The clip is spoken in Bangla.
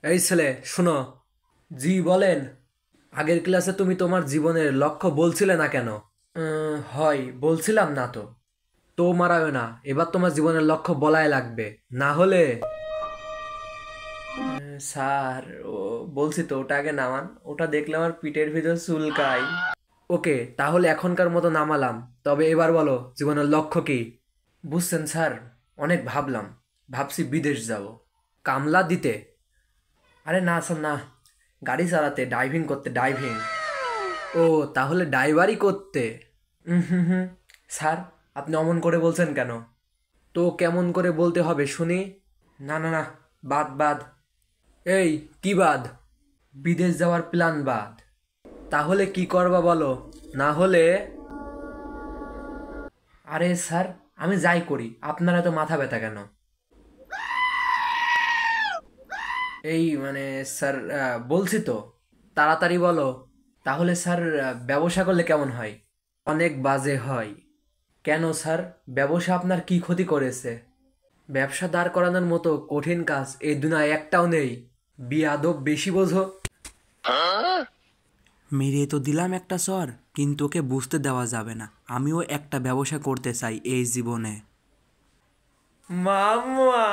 এই ছেলে শুনো। জি বলেন। আগের ক্লাসে তুমি তোমার জীবনের লক্ষ্য বলছিলে না কেন? হয় বলছিলাম না তো। তো মারাবে না, এবার তোমার জীবনের লক্ষ্য বলাই লাগবে, না হলে। স্যার, ও বলছি তো, ওটা আগে নামান। ওটা দেখলে আমার পিঠের ভিতর চুলকায়। ওকে, তাহলে এখনকার মতো নামালাম। তবে এবার বলো, জীবনের লক্ষ্য কি? বুঝছেন স্যার, অনেক ভাবলাম। ভাবছি বিদেশ যাব, কামলা দিতে। আরে না স্যার না, গাড়ি চালাতে, ড্রাইভিং করতে, ড্রাইভিং। ও, তাহলে ড্রাইভারই করতে। হুম হুম। স্যার, আপনি অমন করে বলছেন কেন? তো কেমন করে বলতে হবে শুনি? না না না, বাদ বাদ। এই, কি বাদ? বিদেশ যাওয়ার প্ল্যান বাদ। তাহলে কি করবা বলো, না হলে। আরে স্যার, আমি যাই করি, আপনারা তো মাথা ব্যথা কেন? এই মানে স্যার, বলছি তো, তাড়াতাড়ি বলো। তাহলে স্যার, ব্যবসা করলে কেমন হয়? অনেক বাজে হয়। কেন স্যার? ব্যবসা আপনার কি ক্ষতি করেছে? ব্যবসা দাঁড় করানোর মতো কঠিন কাজ এই দুনিয়ায় একটাও নেই। বিয়াদব, বেশি বোঝো। মেরে তো দিলাম একটা চর, কিন্তু ওকে বুঝতে দেওয়া যাবে না আমিও একটা ব্যবসা করতে চাই এই জীবনে। মামা।